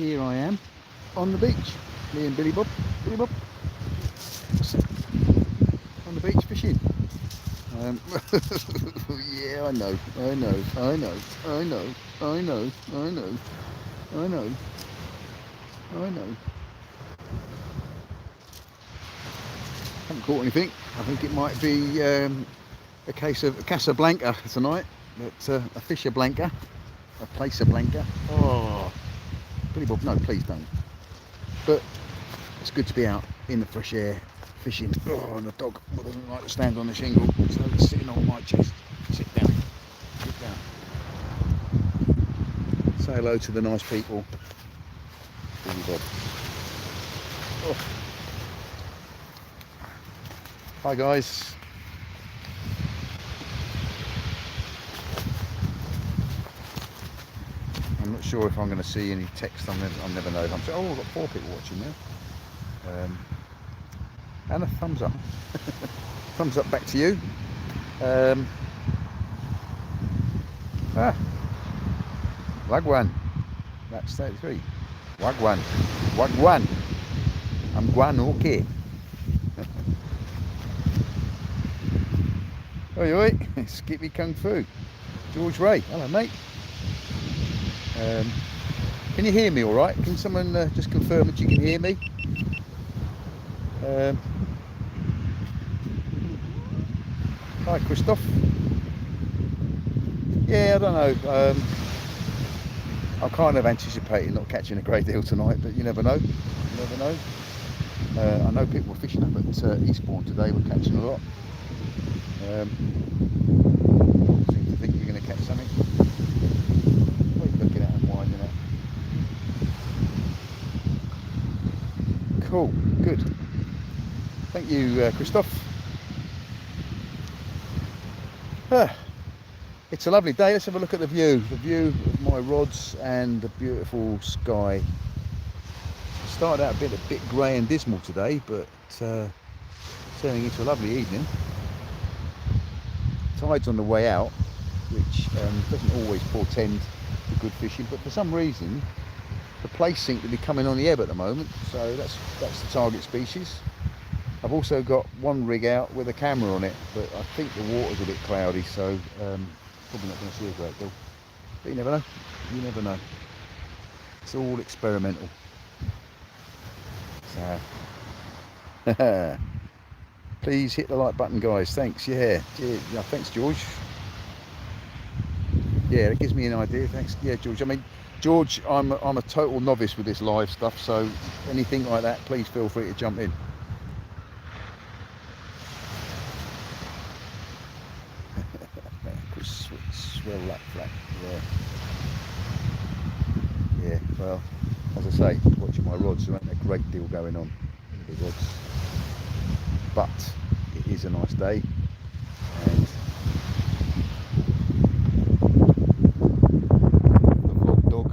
here I am on the beach. Me and Billy Bob. Billy Bob. On the beach fishing. Yeah, I know. I know. I know. I know. I know. I know. I know. I know. Haven't caught anything. I think it might be a case of Casablanca tonight, but a Fisher Blanca, a Placer Blanca. Oh, Billy Bob, no, please don't. But it's good to be out in the fresh air fishing. Oh, and the dog doesn't like to stand on the shingle, so it's sitting on my chest. Sit down. Sit down. Say hello to the nice people. Billy Bob. Oh. Hi guys. I'm not sure if I'm going to see any text. I'll never know. Oh, I've got 4 people watching there. And a thumbs up. Thumbs up back to you. Wagwan. That's 33. Wagwan. Wagwan. I'm Guan, okay. Oi, oi, Skippy Kung Fu. George Ray, hello mate. Can you hear me all right? Can someone just confirm that you can hear me? Hi Christoph. Yeah, I don't know. I'm kind of anticipating not catching a great deal tonight, but you never know. You never know. I know people were fishing up at Eastbourne today. We're catching a lot. Seem to think you're going to catch something. What are you looking at and winding at? Cool, good. Thank you, Christoph. It's a lovely day. Let's have a look at the view. The view of my rods and the beautiful sky. It started out a bit grey and dismal today, but turning into a lovely evening. Tide's on the way out, which doesn't always portend to good fishing, but for some reason the place seems to be coming on the ebb at the moment, so that's the target species. I've also got one rig out with a camera on it, but I think the water's a bit cloudy, so probably not going to see a great deal. But you never know. You never know. It's all experimental. So please hit the like button, guys. Thanks. Yeah. Yeah, thanks, George. Yeah, it gives me an idea. Thanks. Yeah, George. I mean, George, I'm a total novice with this live stuff, so anything like that, please feel free to jump in. Swell that flat. Yeah. Well, as I say, watching my rods, there ain't a great deal going on with the rods, but it is a nice day, and the vlog dog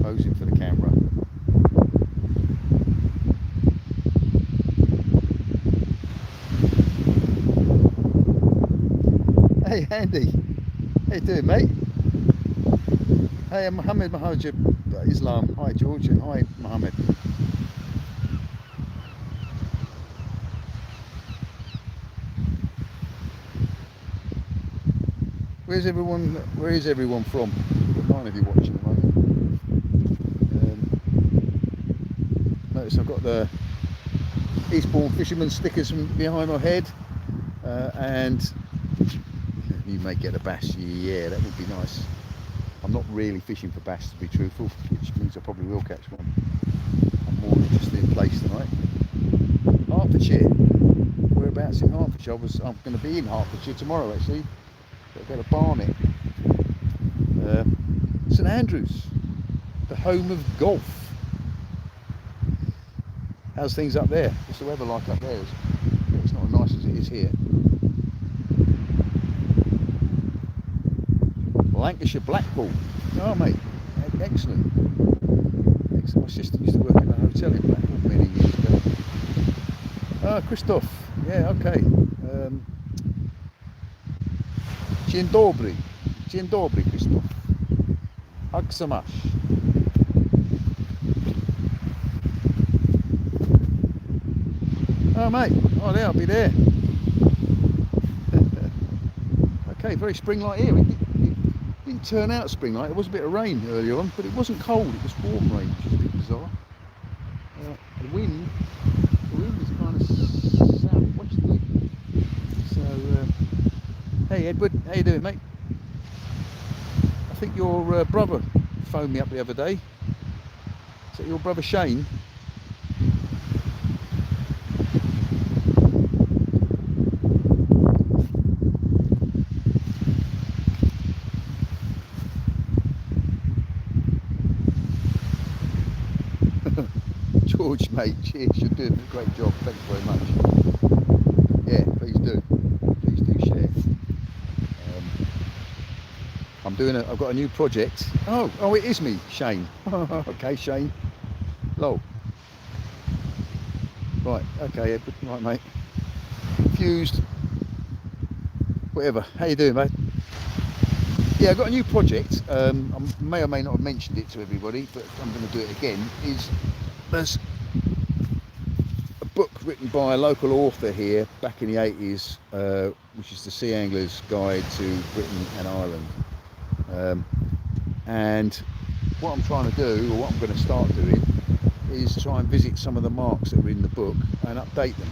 posing for the camera. Hey Andy, how you doing mate? Hey, I'm Mohammed Islam. Hi George, and hi Mohammed. Where is everyone from? We've got 9 of you watching at the moment. Notice I've got the Eastbourne fisherman stickers from behind my head, and you may get a bass. Yeah, that would be nice. I'm not really fishing for bass, to be truthful, which means I probably will catch one. I'm more interested in place tonight. Hertfordshire. Whereabouts in Hertfordshire? I'm going to be in Hertfordshire tomorrow actually. Got to go to Barnet. St Andrews, the home of golf. How's things up there? What's the weather like up there? It's not as nice as it is here. Lancashire Blackpool. Oh mate, excellent. My sister used to work in a hotel in Blackpool many years ago. Ah, Christoph. Yeah, okay. Dzień dobry. Dzień dobry, Christoph. Hug so much. Oh mate, oh there, I'll be there. Okay, very spring-like here. It didn't turn out spring-like. There was a bit of rain earlier on, but it wasn't cold. It was warm rain, which is a bit bizarre. The wind is kind of southwesterly. So, hey Edward, how you doing, mate? I think your brother phoned me up the other day. Is that your brother Shane? George, mate, cheers, you're doing a great job, thanks very much. Yeah, please do share. I've got a new project. Oh, it is me, Shane. Okay, Shane. Lol. Right, okay, right, mate. Confused. Whatever. How you doing, mate? Yeah, I've got a new project. I may or may not have mentioned it to everybody, but I'm going to do it again. There's a book written by a local author here back in the 80s, which is the Sea Angler's Guide to Britain and Ireland. And what I'm trying to do, or what I'm going to start doing, is try and visit some of the marks that were in the book and update them.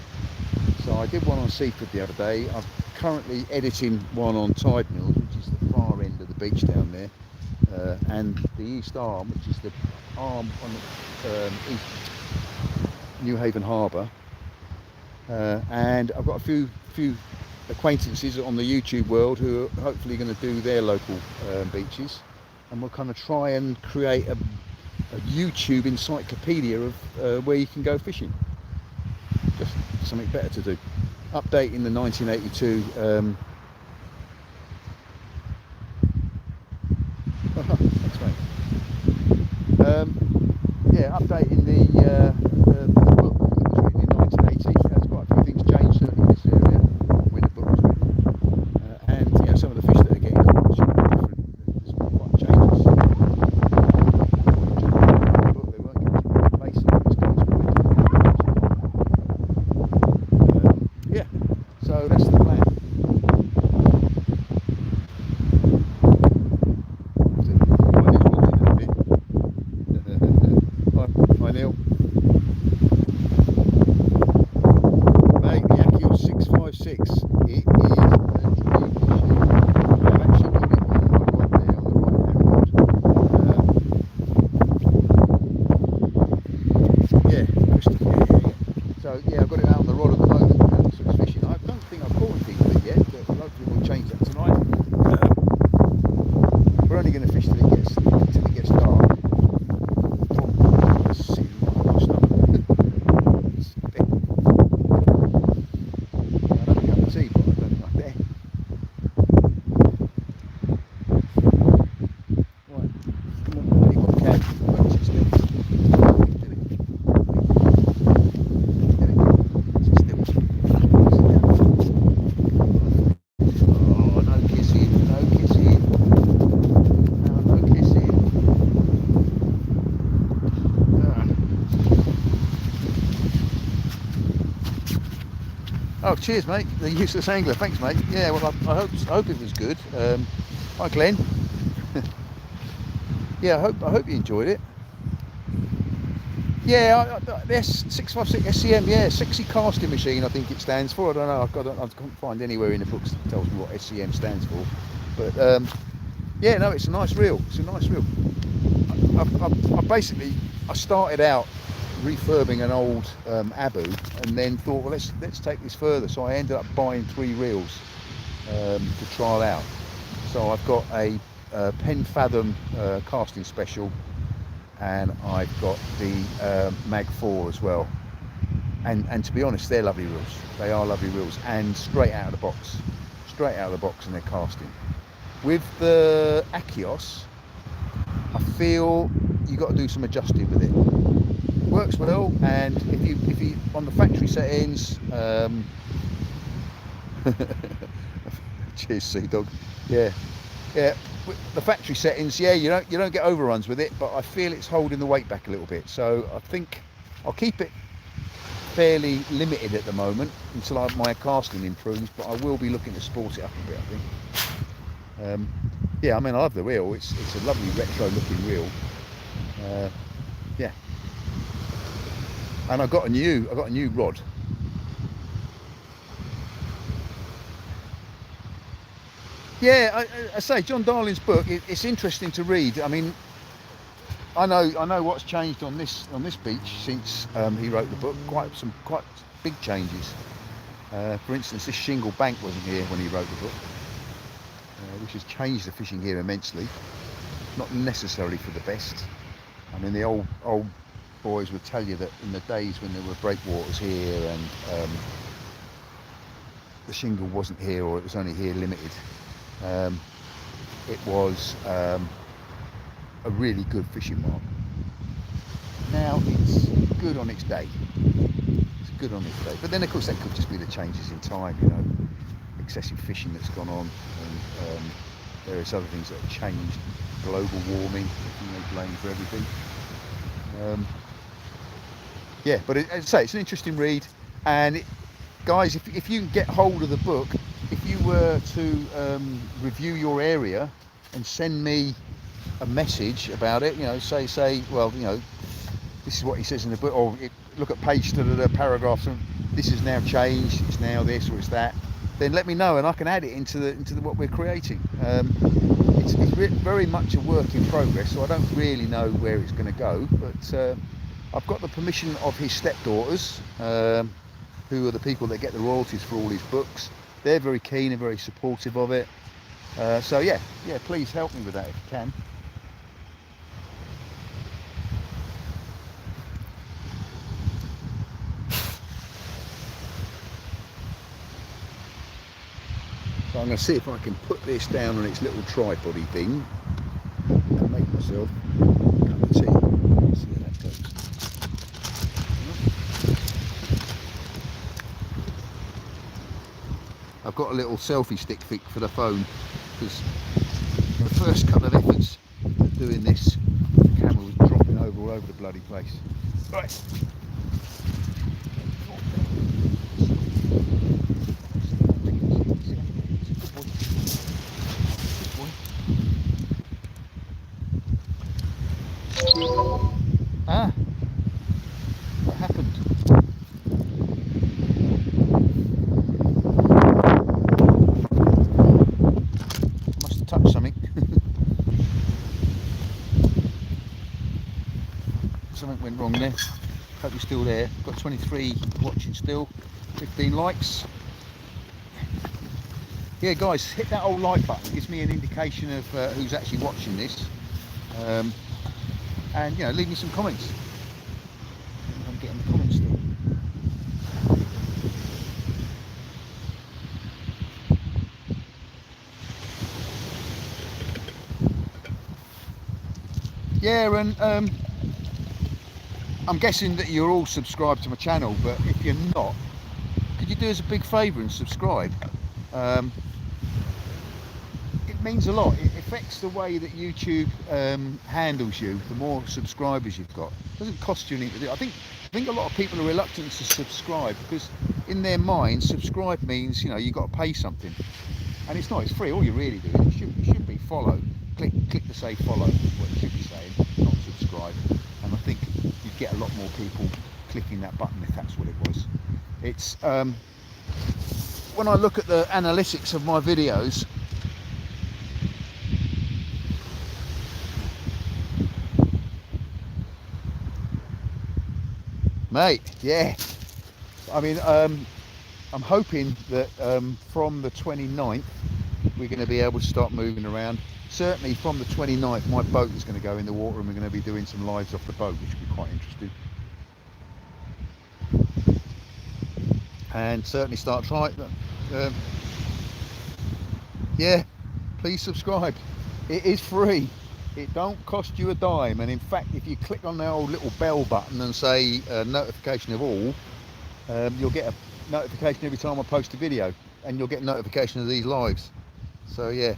So I did one on Seaford the other day. I'm currently editing one on Tide Mills, which is the far end of the beach down there, and the East Arm, which is the arm on the East New Haven Harbour. And I've got a few acquaintances on the YouTube world who are hopefully going to do their local beaches, and we'll kind of try and create a YouTube encyclopedia of where you can go fishing. Just something better to do. Updating the 1982 thanks, mate. Yeah, updating the book that was written in 1980. There's quite a few things changed certainly in this area when the book was written, and you know, some of the fish that are getting caught should be different. There's quite changes. The book they weren't getting mason, it was yeah, so that's the plan. Hi Neil. Mate, the Akios 656, it is a beautiful ship. I've actually got it on my rod there on the right hand rod. Yeah, crystal clear, yeah. So yeah, I've got it out on the rod at the moment, so it's fishing. I don't think I've caught anything with it yet, but hopefully we'll change that tonight. We're only going to fish till it gets dark. Oh, cheers, mate. The useless angler. Thanks, mate. Yeah, well, I hope it was good. Hi, Glenn. Yeah, I hope you enjoyed it. Yeah, this 656 SCM. Yeah, sexy casting machine. I think it stands for. I don't know. I can't find anywhere in the books that tells me what SCM stands for. But yeah, no, it's a nice reel. It's a nice reel. I started out refurbing an old Abu, and then thought, well, let's take this further. So I ended up buying 3 reels to trial out. So I've got a Pen Fathom casting special, and I've got the Mag 4 as well. And to be honest, they're lovely reels. They are lovely reels, and straight out of the box, and they're casting. With the Akios, I feel you got to do some adjusting with it. Works well, and if you on the factory settings, cheers, Sea Dog. Yeah, with the factory settings, yeah, you don't get overruns with it, but I feel it's holding the weight back a little bit. So I think I'll keep it fairly limited at the moment until my casting improves, but I will be looking to sport it up a bit, I think. Yeah, I mean, I love the wheel. It's a lovely retro looking wheel. Yeah, and I got a new rod. Yeah, I say John Darling's book. It's interesting to read. I mean, I know what's changed on this beach since he wrote the book. Quite big changes. For instance, this shingle bank wasn't here when he wrote the book, which has changed the fishing here immensely. Not necessarily for the best. I mean, the old boys would tell you that in the days when there were breakwaters here and the shingle wasn't here, or it was only here limited, it was a really good fishing mark. Now it's good on its day. It's good on its day. But then of course that could just be the changes in time, you know, excessive fishing that's gone on, and various other things that have changed. Global warming, they blame for everything. Yeah, but as I say, it's an interesting read, and guys, if you can get hold of the book, if you were to review your area and send me a message about it, you know, say, well, you know, this is what he says in the book, or look at page paragraphs, and this has now changed, it's now this or it's that, then let me know and I can add it into what we're creating. It's very much a work in progress, so I don't really know where it's going to go, but I've got the permission of his stepdaughters, who are the people that get the royalties for all his books. They're very keen and very supportive of it. So yeah, please help me with that if you can. So I'm going to see if I can put this down on its little tripod-y thing and make myself a cup of tea. See how that goes. I've got a little selfie stick for the phone, because the first couple of efforts of doing this, the camera was dropping over all over the bloody place. Right. Ah, what happened? I must have touched something. Something went wrong there. Hope you're still there. Got 23 watching still, 15 likes. Yeah, guys, hit that old like button. It gives me an indication of who's actually watching this. And, you know, leave me some comments. I'm getting the comments still. Yeah, and I'm guessing that you're all subscribed to my channel, but if you're not, could you do us a big favour and subscribe? It means a lot. It affects the way that YouTube handles you. The more subscribers you've got, it doesn't cost you anything to do. I think a lot of people are reluctant to subscribe because in their mind, subscribe means, you know, you've got to pay something, and it's not. It's free. All you're really doing, it should be follow. Click to say follow. Is what you should be saying, not subscribe. And I think you'd get a lot more people clicking that button if that's what it was. It's when I look at the analytics of my videos, mate, yeah, I mean, I'm hoping that from the 29th we're going to be able to start moving around. Certainly from the 29th my boat is going to go in the water and we're going to be doing some lives off the boat, which will be quite interesting. And certainly start trying. Yeah, please subscribe. It is free. It don't cost you a dime, and in fact if you click on the old little bell button and say notification of all, you'll get a notification every time I post a video, and you'll get notification of these lives. So yeah,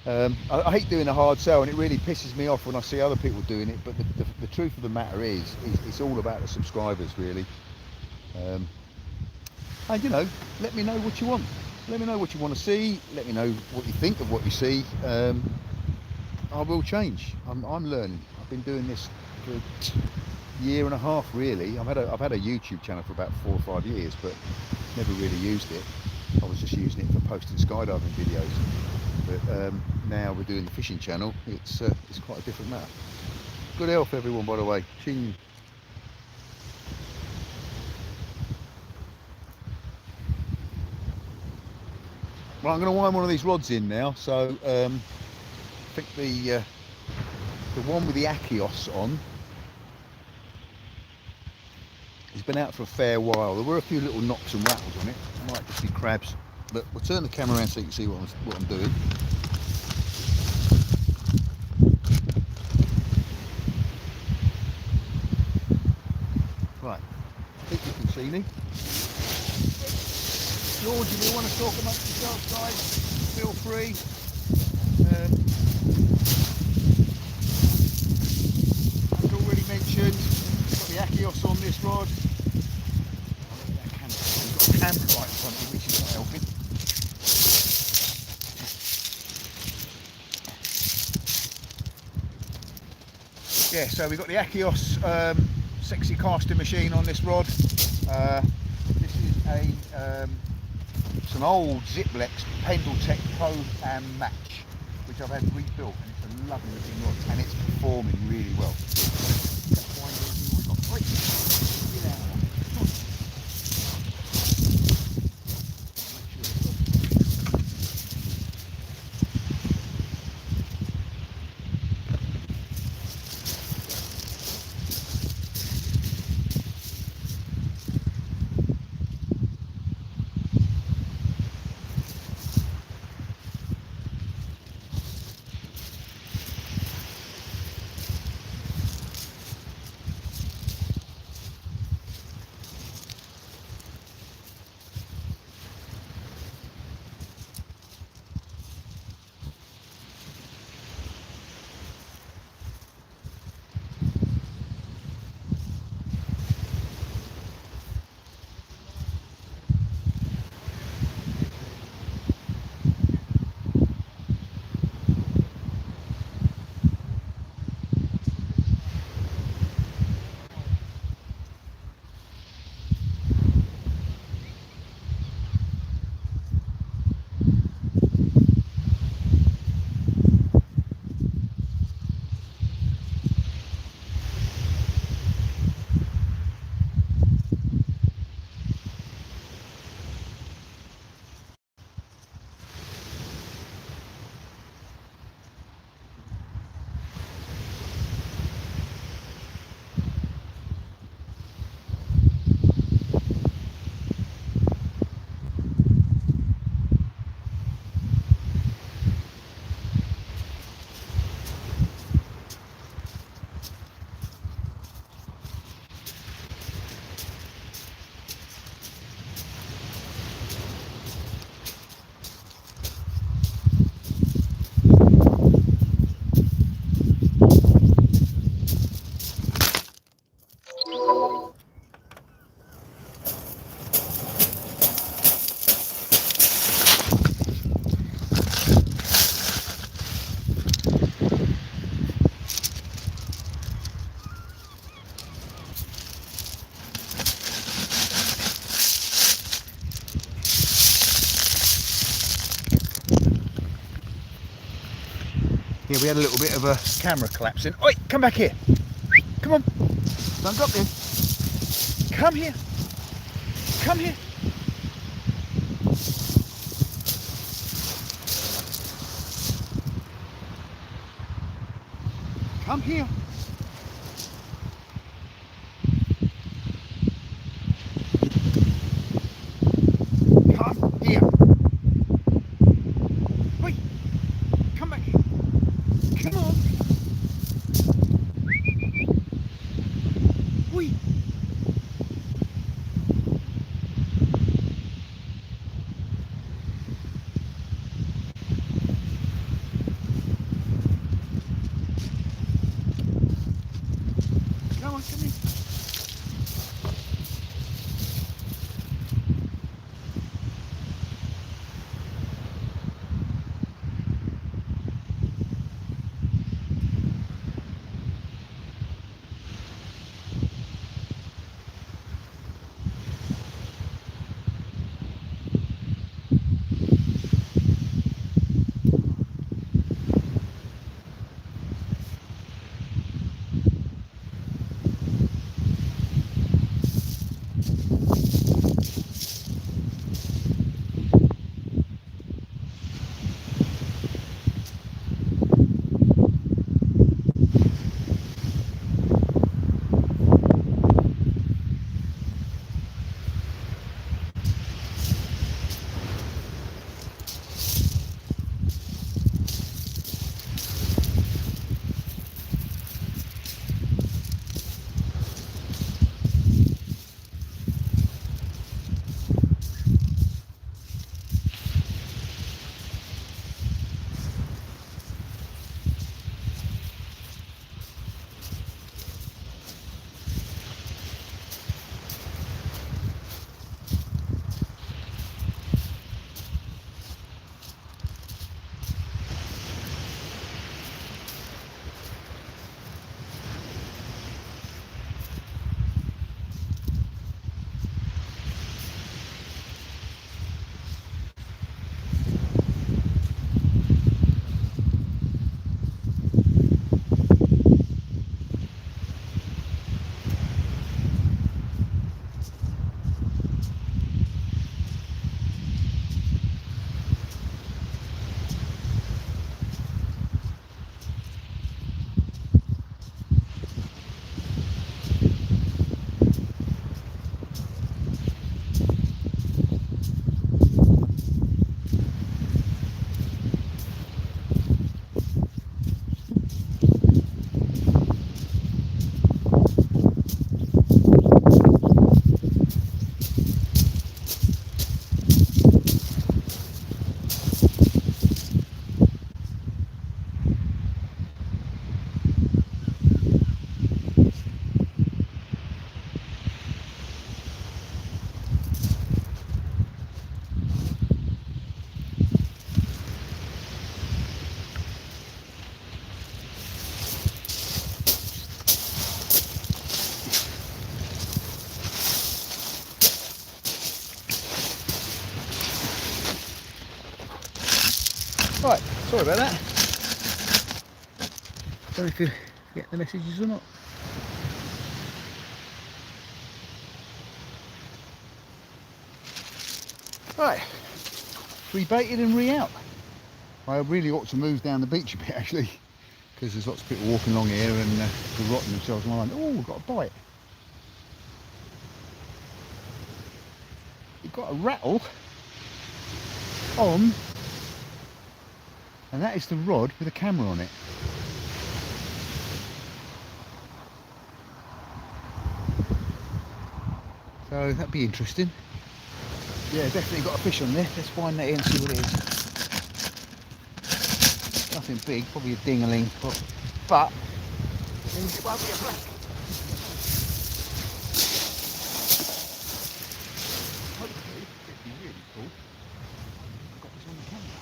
I hate doing a hard sell, and it really pisses me off when I see other people doing it, but the truth of the matter is it's all about the subscribers, really. And you know, let me know what you want. Let me know what you want to see. Let me know what you think of what you see. I will change. I'm learning. I've been doing this for a year and a half, really. I've had a YouTube channel for about 4 or 5 years, but never really used it. I was just using it for posting skydiving videos. But now we're doing the fishing channel. It's quite a different matter. Good health, everyone, by the way. Ching. Right, I'm going to wind one of these rods in now. So I think the one with the Achios on, it's been out for a fair while. There were a few little knocks and rattles on it. Might just be crabs, but we'll turn the camera around so you can see what I'm doing. Right, I think you can see me. George, if you want to talk amongst yourselves, guys, feel free. As already mentioned, got the Achios on this rod. We've got a camera right in front of me, which is not helping. Yeah, so we've got the Achios sexy casting machine on this rod. This is it's an old Ziplex Pendletech Pro and Match, which I've had rebuilt, and it's a lovely looking rod, and it's performing really well. Yeah, we had a little bit of a camera collapsing. Oi, come back here. Come on. Don't drop in. Come here. Come here. Come here. Come here. Wait. Come back here. Come on. Wait. Sorry about that. Don't know if you get the messages or not. Right, re-baited and re-out. I really ought to move down the beach a bit actually, because there's lots of people walking along here and they're rotting themselves mind. Oh, we've got a bite. You've got a rattle on, and that is the rod with a camera on it. So that'd be interesting. Yeah, definitely got a fish on there. Let's wind that in and see what it is. Nothing big, probably a dingling, but it won't be a black. Hopefully, it'd be really cool. I've got this on the camera.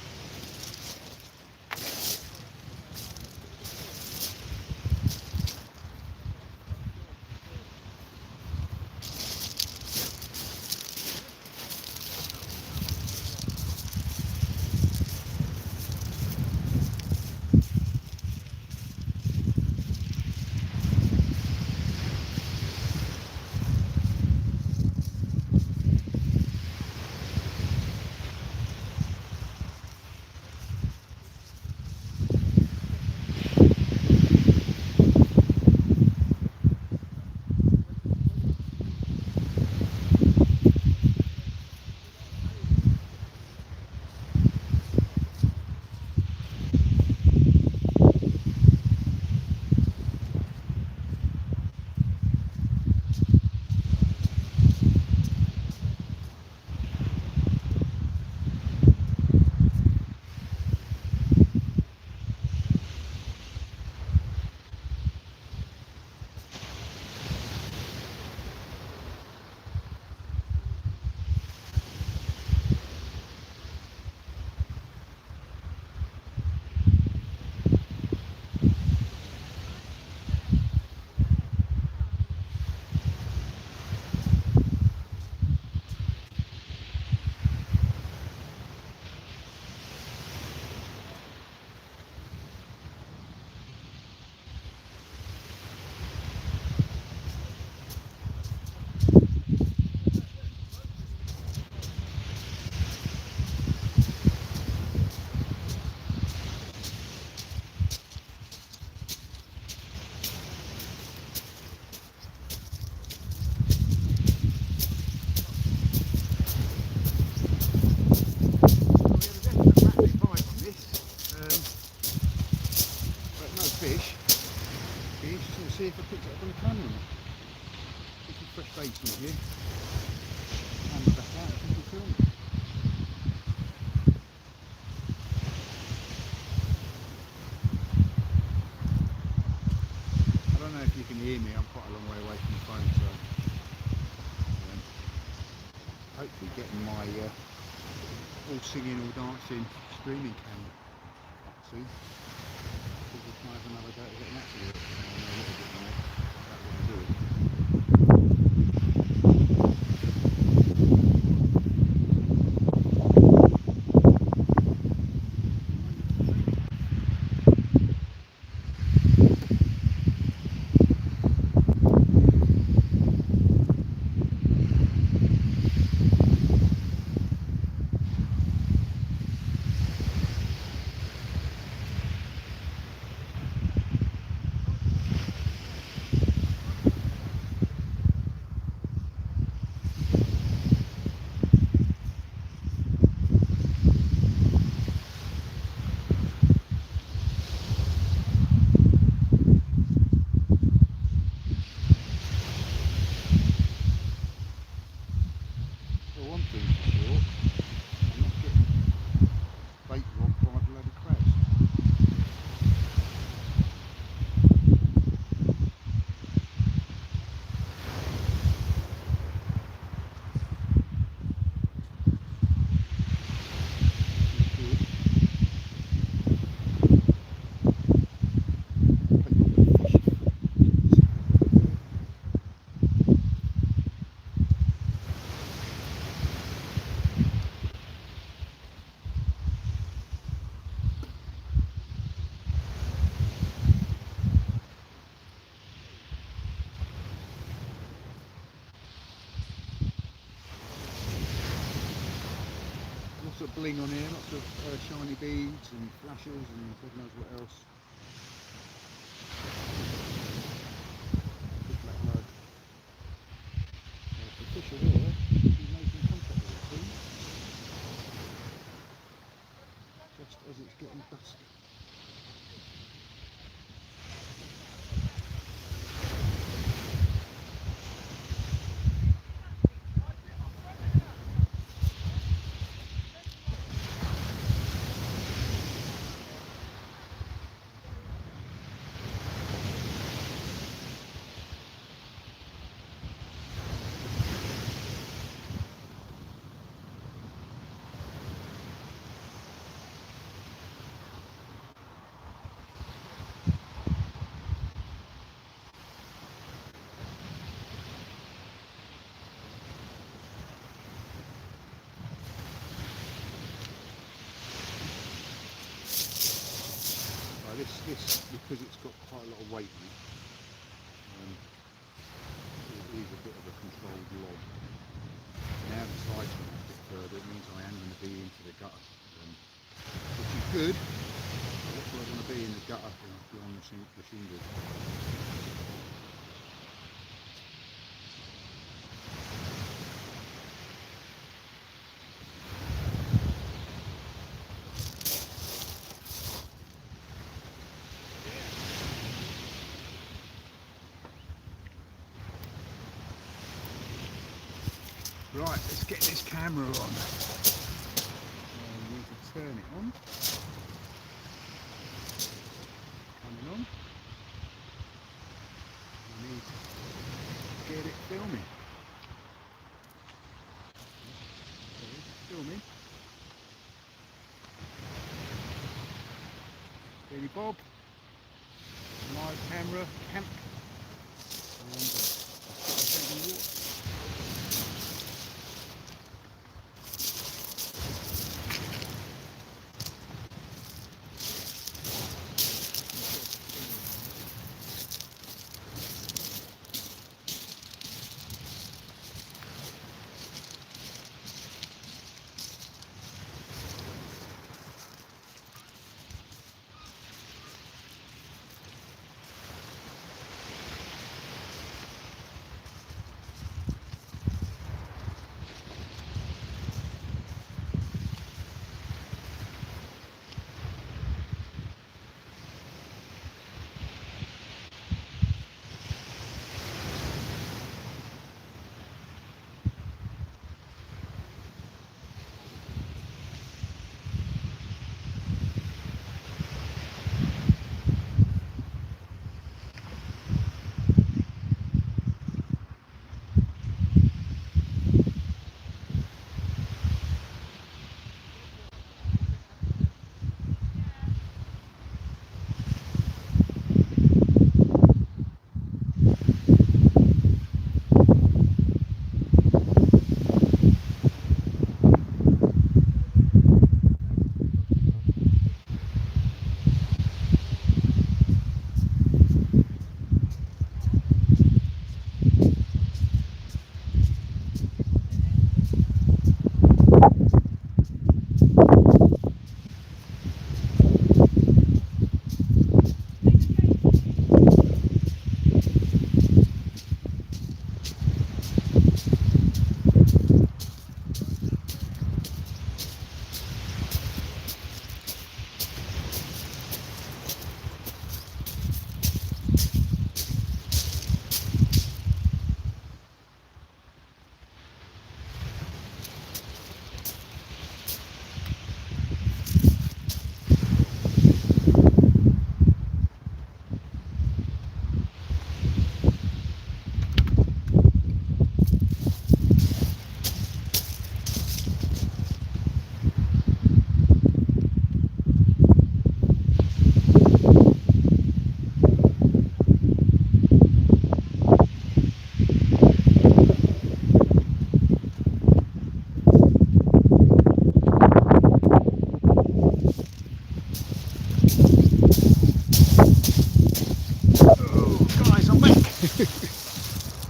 See if I picked it up on the camera or not. This is fresh bait from here. And back out if you can film it. I don't know if you can hear me, I'm quite a long way away from the phone, so hopefully getting my all singing, all dancing streaming camera soon. We'll try another day to get that to work. I know a little bit more about what I'm doing. of bling on here, lots of shiny beads and flashes and God knows what else. Good black mud. There's the fish are there. He's making contact with the thing. Just as it's getting dusk. This, because it's got quite a lot of weight in it, it is a bit of a controlled lob. Now the side's gone a bit further, it means I am going to be into the gutter, which is good. That's where I want to be, in the gutter beyond the shingle. Right, let's get this camera on. We need to turn it on. Coming on. We need to get it filming. Okay, filming. Billy Bob. Live camera, camp. And taking water.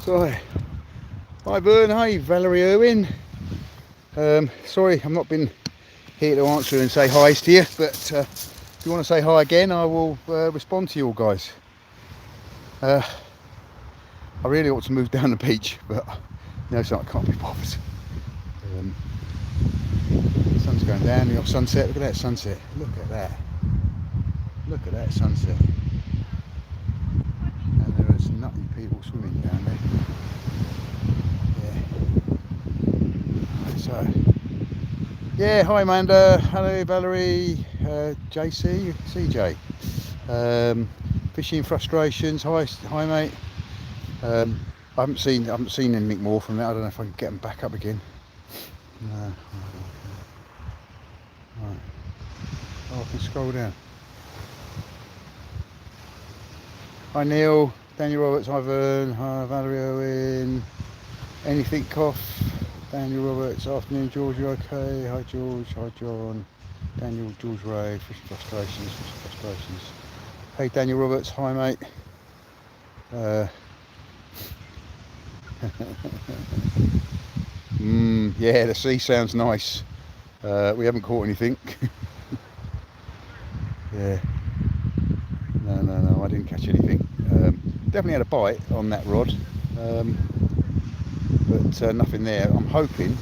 So, hi Vern, hi Valerie Irwin. Sorry I've not been here to answer and say hi to you, but if you want to say hi again, I will respond to you all guys. I really ought to move down the beach, but so I can't be bothered. The sun's going down, the off sunset. Look at that sunset. Look at that. Look at that sunset. And there is nutty people swimming down there. Yeah. So, yeah, hi Amanda. Hello Valerie. JC, CJ. Fishing frustrations. Hi mate. I haven't seen anything more from that. I don't know if I can get them back up again. No. Right. Oh, I can scroll down. Hi Neil, Daniel Roberts, Ivan, hi Valerie Owen, anything cough, Daniel Roberts, afternoon George, you okay? Hi George, hi John, Daniel, George Ray, fishing frustrations. Hey Daniel Roberts, hi mate. Yeah, the sea sounds nice. We haven't caught anything. Yeah. No, I didn't catch anything. Definitely had a bite on that rod, but nothing there. I'm kind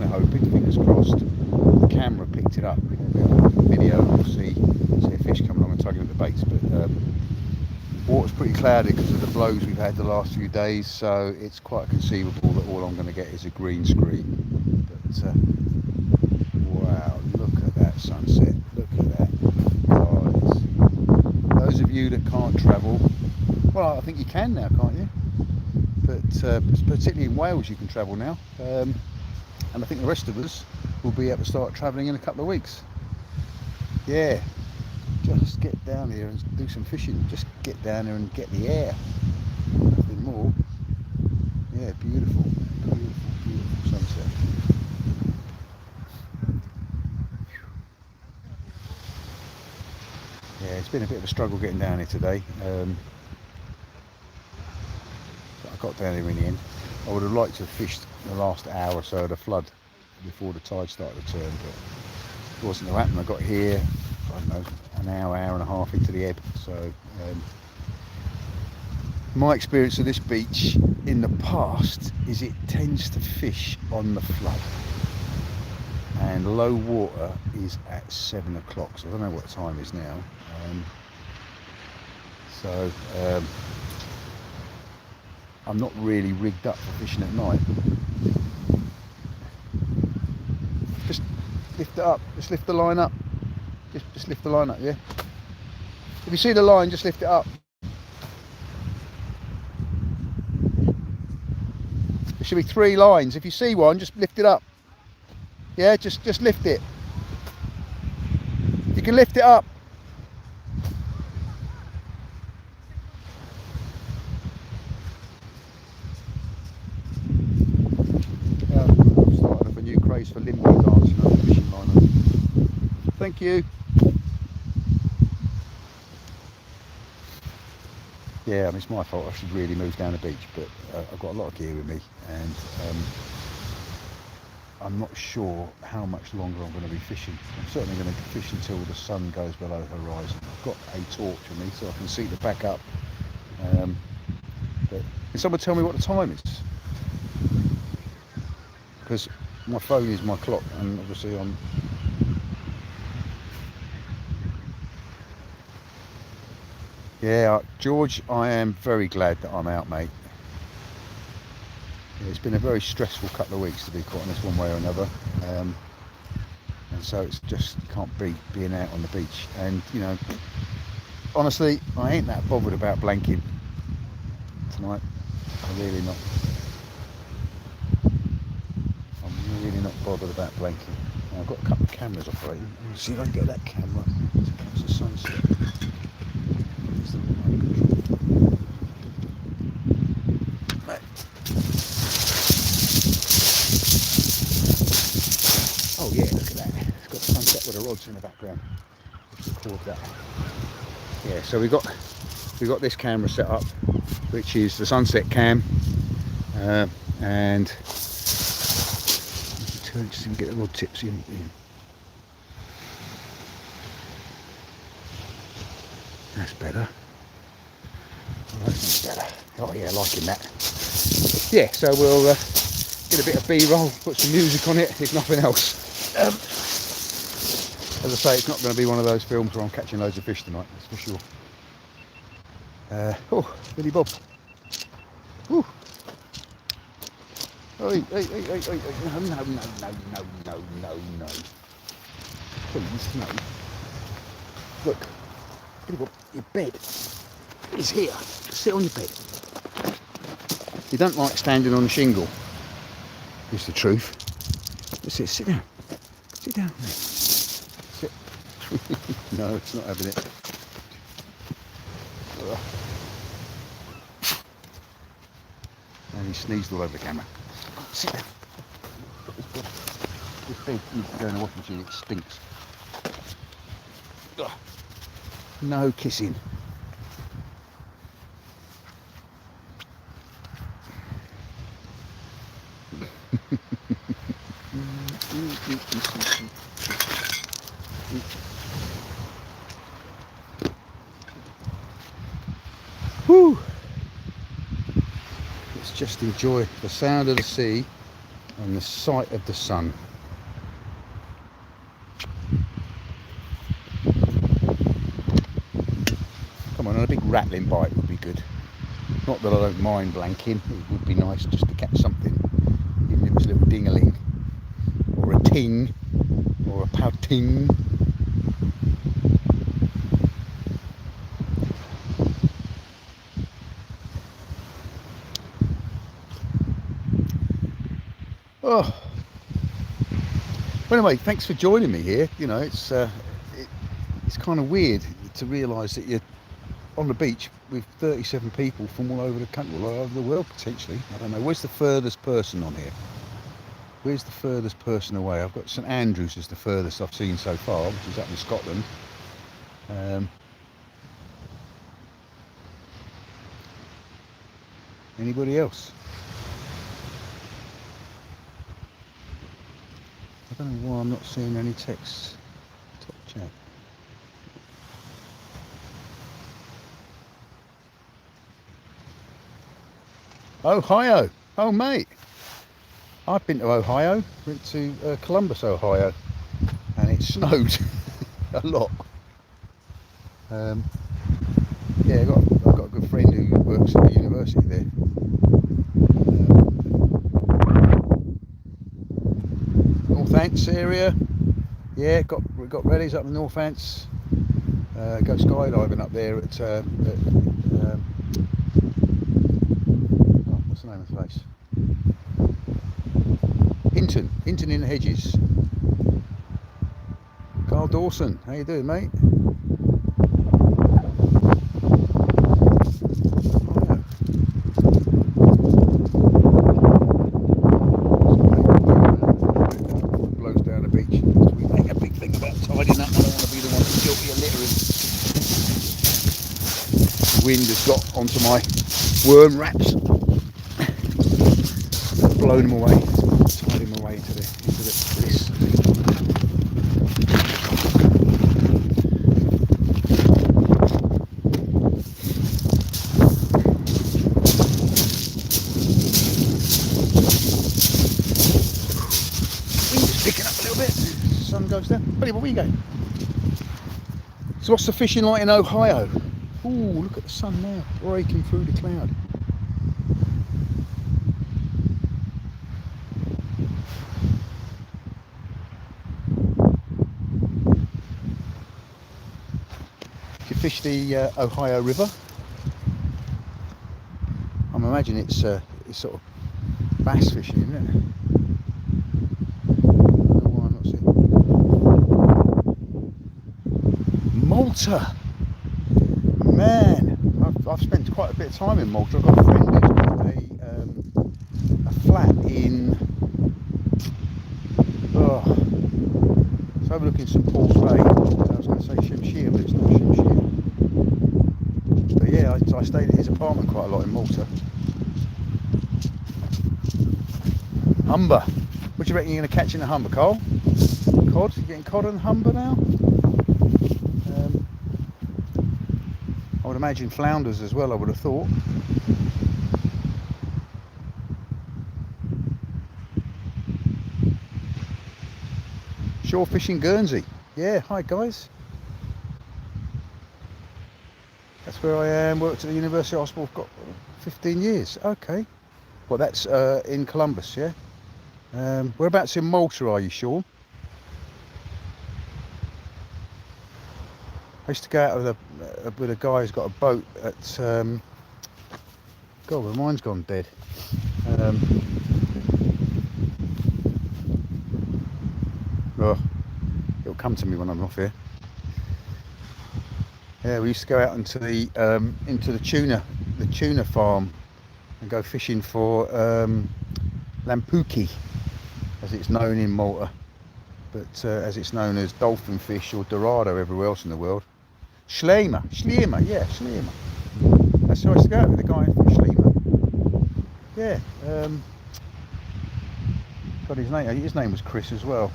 of hoping, fingers crossed, the camera picked it up. The video, we'll see a fish come along and tugging at the baits, but water's pretty cloudy because of the blows we've had the last few days, so it's quite conceivable that all I'm going to get is a green screen. But wow, look at that sunset, look at that, guys. Those of you that can't travel, well, I think you can now, can't you? But particularly in Wales you can travel now, and I think the rest of us will be able to start travelling in a couple of weeks. Yeah, just get down here and do some fishing, just get down there and get the air, nothing more. Yeah, beautiful sunset. Yeah, it's been a bit of a struggle getting down here today. But I got down here in the end. I would have liked to have fished the last hour or so of the flood before the tide started to turn, but it wasn't going to happen. I got here, I don't know, an hour and a half into the ebb. So my experience of this beach in the past is it tends to fish on the flood, and low water is at 7 o'clock, so I don't know what the time is now. I'm not really rigged up for fishing at night. Just lift it up, just lift the line up. Just lift the line up, yeah? If you see the line, just lift it up. There should be 3 lines. If you see one, just lift it up. Yeah, just lift it. You can lift it up. I'm starting up a new craze for limbo dancing on the fishing line. Thank you. Yeah, I mean, it's my fault. I should really move down the beach, but I've got a lot of gear with me, and I'm not sure how much longer I'm going to be fishing. I'm certainly going to fish until the sun goes below the horizon. I've got a torch with me so I can see the back up. But can someone tell me what the time is? Because my phone is my clock, and obviously I'm... Yeah, George, I am very glad that I'm out, mate. Yeah, it's been a very stressful couple of weeks, to be quite honest, one way or another. And so it's just, you can't beat being out on the beach. And, honestly, I ain't that bothered about blanking tonight. I'm really not bothered about blanking. Now, I've got a couple of cameras operating. Let's see if I can get that camera to catch the sunset. Oh yeah, look at that. It's got the sunset with the rods in the background. Let's record that. Yeah, so we got this camera set up, which is the sunset cam, and just to get the rod tips in. That's better. Oh, that's better. Oh yeah, liking that. Yeah, so we'll get a bit of B-roll, put some music on it, if nothing else. As I say, it's not going to be one of those films where I'm catching loads of fish tonight, that's for sure. Oh, Billy Bob. Ooh. Oi, oi, oi, oi, oi, oi. No, no, no, no, no, no, no, no. Please, no. Look, Billy Bob, your bed is here. Sit on your bed. You don't like standing on a shingle. It's the truth. That's it, sit down. Sit down. Sit. No, it's not having it. Ugh. And he sneezed all over the camera. Sit down. This bed needs to go in the washing machine, it stinks. Ugh. No kissing. Whew. Let's just enjoy the sound of the sea and the sight of the sun. Come on, and a big rattling bite would be good. Not that I don't mind blanking, it would be nice just to catch something, even if it was a little ding-a-ling, or a ting, or a pouting. Oh, well, anyway, thanks for joining me here. You know, it's kind of weird to realise that you're on the beach with 37 people from all over the country, all over the world potentially. I don't know. Where's the furthest person on here? Where's the furthest person away? I've got St Andrews as the furthest I've seen so far, which is up in Scotland. Anybody else? I don't know why I'm not seeing any texts. Top chat. Ohio. Oh, mate. I've been to Ohio. Went to Columbus, Ohio, and it snowed a lot. Yeah, I've got a good friend who works at the university there. Northants area. Yeah, we've got Reddies up in Northants. Go skydiving up there at what's the name of the place? Hinton in the Hedges. Carl Dawson, how you doing, mate? Blows down the beach. We make a big thing about tidying up. I don't want to be the one that's guilty of littering. The wind has got onto my worm wraps. Blown them away. Tied him away into this. Wind's picking up a little bit. Sun goes down. Buddy, where are you going? So what's the fishing like in Ohio? Ooh, look at the sun now, breaking through the cloud. Fish the Ohio River. I'm imagining it's sort of bass fishing, isn't it? I don't know why I'm not seeing Malta. Man, I've spent quite a bit of time in Malta. I've got a friend who's got a flat in it's overlooking St Paul's Bay. I was going to say Shamshir, but it's not Shamshir. But yeah, I stayed at his apartment quite a lot in Malta. Humber. What do you reckon you're going to catch in the Humber, Carl? Cod? You getting cod and Humber now? would imagine flounders as well, I would have thought. Shore fishing Guernsey. Yeah, hi guys. That's where I am, worked at the University Hospital, got 15 years. Okay. Well, that's in Columbus, yeah? Whereabouts in Malta are you, Sean? I used to go out with a guy who's got a boat at... God, my mind's gone dead. Oh, it'll come to me when I'm off here. Yeah, we used to go out into the tuna farm and go fishing for lampuki, as it's known in Malta, but as it's known as dolphin fish or dorado everywhere else in the world. Schlemer, yeah, Schlemer. That's who I used to go out with, the guy from Schlemer. Yeah, got his name. His name was Chris as well.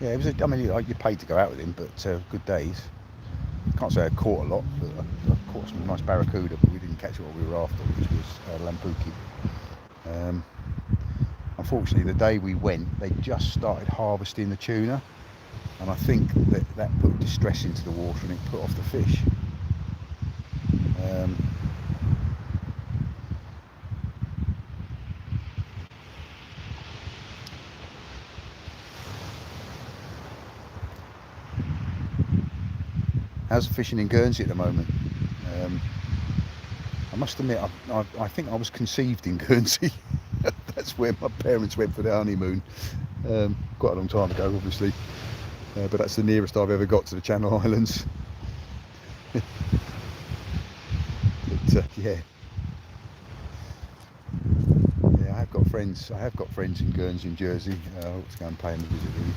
Yeah, it was. I mean, you paid to go out with him, but good days. Can't say I caught a lot, but I caught some nice barracuda, but we didn't catch what we were after, which was lampuki. Unfortunately, the day we went, they just started harvesting the tuna, and I think that put distress into the water and it put off the fish. How's the fishing in Guernsey at the moment? I must admit, I think I was conceived in Guernsey. That's where my parents went for their honeymoon. Quite a long time ago, obviously. But that's the nearest I've ever got to the Channel Islands. But yeah. Yeah, I have got friends in Guernsey and Jersey. I hope to go and pay them a visit, really.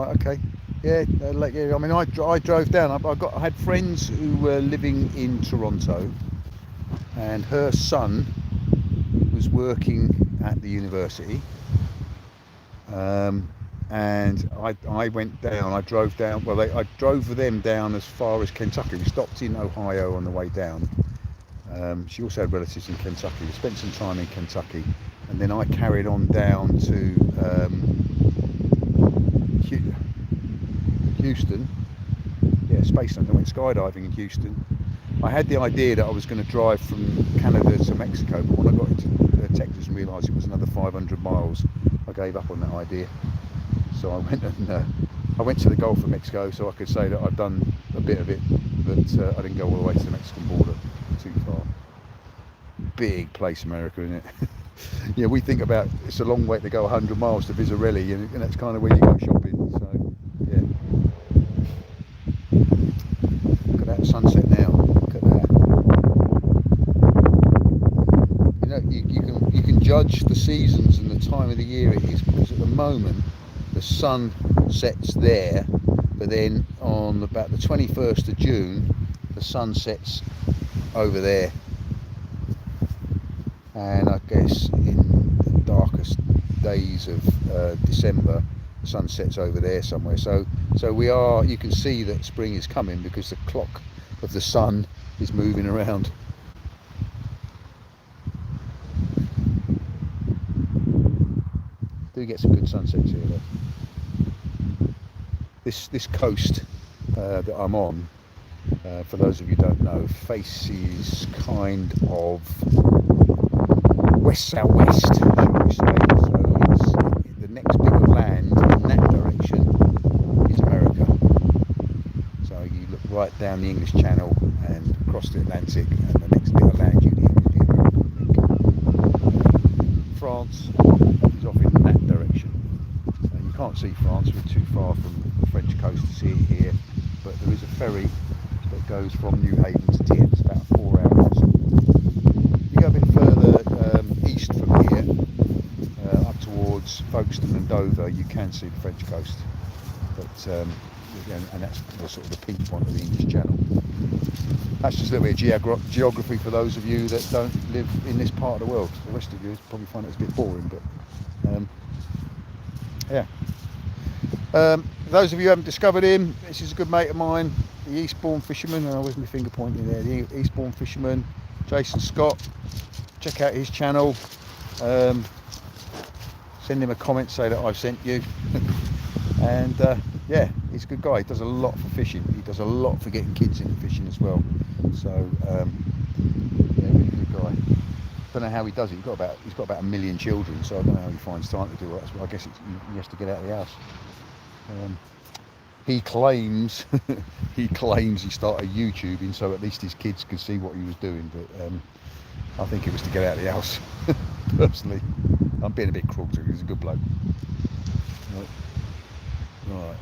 Okay, yeah, yeah. I mean, I drove down. I had friends who were living in Toronto, and her son was working at the university. And I went down. I drove down. Well, I drove them down as far as Kentucky. We stopped in Ohio on the way down. She also had relatives in Kentucky. We spent some time in Kentucky, and then I carried on down to Houston. Yeah, Space Center. I went skydiving in Houston. I had the idea that I was going to drive from Canada to Mexico, but when I got into Texas and realised it was another 500 miles, I gave up on that idea. So I went to the Gulf of Mexico, so I could say that I'd done a bit of it, but I didn't go all the way to the Mexican border. Too far. Big place, America, isn't it? Yeah, we think about it's a long way to go 100 miles to Vizarelli, and that's kind of where you go shopping. So yeah. Look at that sunset now. Look at that. You know, you can judge the seasons and the time of the year it is, because at the moment the sun sets there, but then on about the 21st of June the sun sets over there, and I guess in the darkest days of December the sun sets over there somewhere. So we are, you can see that spring is coming because the clock of the sun is moving around. Do get some good sunsets here though. This coast that I'm on, for those of you who don't know, faces kind of west-southwest, shall we say. So it's the next bit of land in that direction is America. So you look right down the English Channel and across the Atlantic, and the next bit of land you need is the American. France is off in that direction. You can't see France, we're too far from the French coast to see it here, but there is a ferry that goes from New Haven to Dieppe. It's about 4 hours. You go a bit further east from here, up towards Folkestone and Dover, you can see the French coast. But and that's the sort of the peak point of the English Channel. That's just a little bit of geography for those of you that don't live in this part of the world. The rest of you probably find it a bit boring, but yeah. Those of you who haven't discovered him, this is a good mate of mine, the Eastbourne fisherman. Where's my finger pointing there? The Eastbourne fisherman, Jason Scott. Check out his channel. Send him a comment, say that I've sent you. And yeah, he's a good guy. He does a lot for fishing. He does a lot for getting kids into fishing as well. So yeah, really good guy. Don't know how he does it. He's got about 1 million children, so I don't know how he finds time to do it. I guess he has to get out of the house. He claims he started YouTubing so at least his kids could see what he was doing, but I think it was to get out of the house. Personally, I'm being a bit cruel to him. He's a good bloke. Right.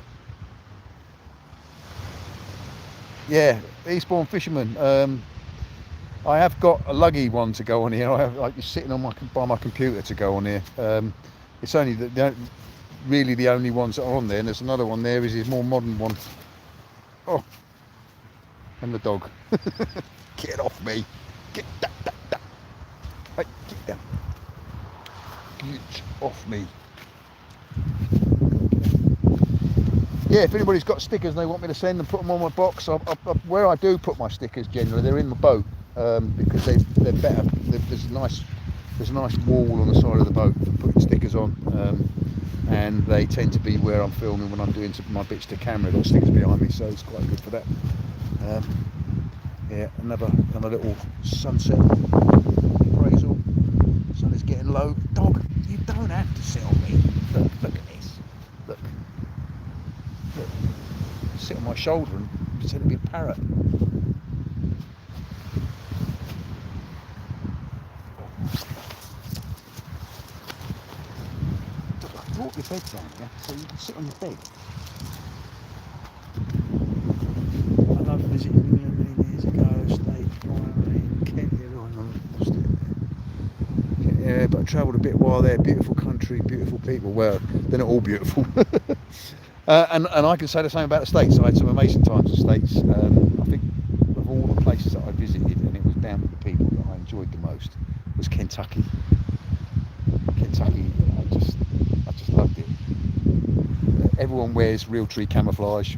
Yeah, Eastbourne fisherman. I have got a luggy one to go on here. I have like sitting on by my computer to go on here. It's only really the only ones that are on there, and there's another one there. Is his more modern one. Oh, and the dog. Get off me! Get that. Hey, get down. Get off me! Yeah, if anybody's got stickers and they want me to send them, put them on my box. Where I do put my stickers, generally they're in my boat because they're better. There's a nice wall on the side of the boat for putting stickers on, and they tend to be where I'm filming when I'm doing my bits to camera. I've got stickers behind me, so it's quite good for that. Yeah, another little sunset appraisal. Sun is getting low. Dog, you don't have to sit on me. Look at this. Look. Sit on my shoulder and pretend to be a parrot. I brought your bed down here so you can sit on your bed. I love visiting England many years ago, State, Kent, I lost it. Yeah, but I travelled a bit while there. Beautiful country, beautiful people. Well, they're not all beautiful. And I can say the same about the States. I had some amazing times in the States. I think of all the places that I visited, and it was down to the people that I enjoyed the most, was Kentucky. Kentucky, I just loved it. Everyone wears Realtree camouflage,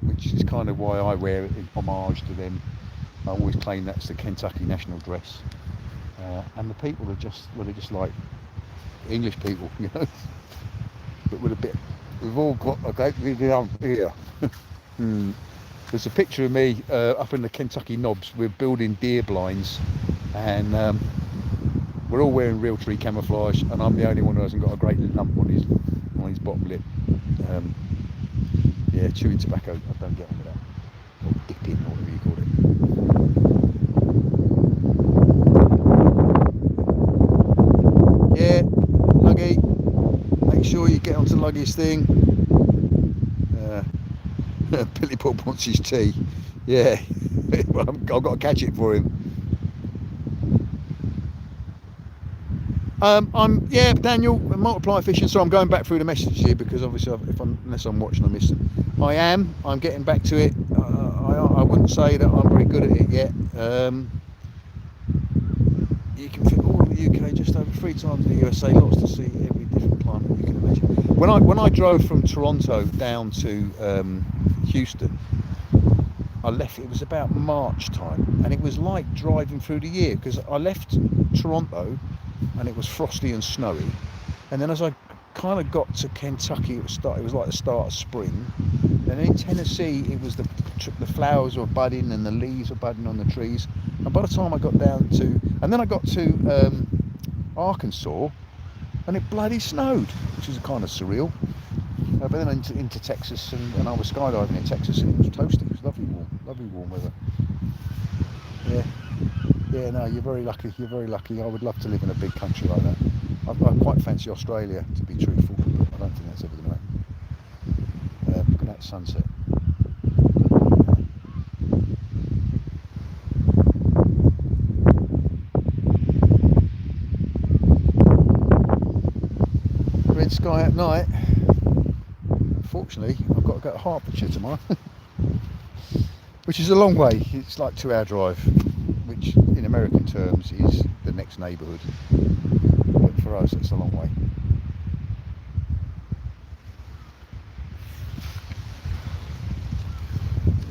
which is kind of why I wear it in homage to them. I always claim that's the Kentucky national dress. And the people are just like English people, you know, but with a bit. We've all got a great video here. There's a picture of me up in the Kentucky knobs. We're building deer blinds, and we're all wearing Realtree camouflage, and I'm the only one who hasn't got a great lump on his bottom lip. Yeah, chewing tobacco. I don't get on with that. Or dipping, or whatever you call it. Yeah, Luggy. Make sure you get onto Luggy's thing. Billy Bob wants his tea. Yeah, well, I've got to catch it for him. Yeah, Daniel, multiply fishing. So I'm going back through the messages here because obviously, unless I'm watching, I miss them. I'm getting back to it. I wouldn't say that I'm very good at it yet. You can fit all of the UK just over 3 times in the USA. Lots to see, every different climate you can imagine. When I drove from Toronto down to Houston, I left. It was about March time, and it was like driving through the year because I left Toronto, and it was frosty and snowy, and then as I kind of got to Kentucky, it was like the start of spring. And in Tennessee, it was the flowers were budding and the leaves were budding on the trees. And by the time I got down to, and then I got to Arkansas, and it bloody snowed, which is kind of surreal. But then into Texas, and I was skydiving in Texas, and it was toasty. It was lovely warm weather. Yeah, no, you're very lucky. You're very lucky. I would love to live in a big country like that. I quite fancy Australia, to be truthful, but I don't think that's ever going to happen. Look at that sunset. Red sky at night. unfortunately, I've got to go to Hertfordshire tomorrow, which is a long way. It's like 2-hour drive, which in American terms is the next neighbourhood, but for us it's a long way.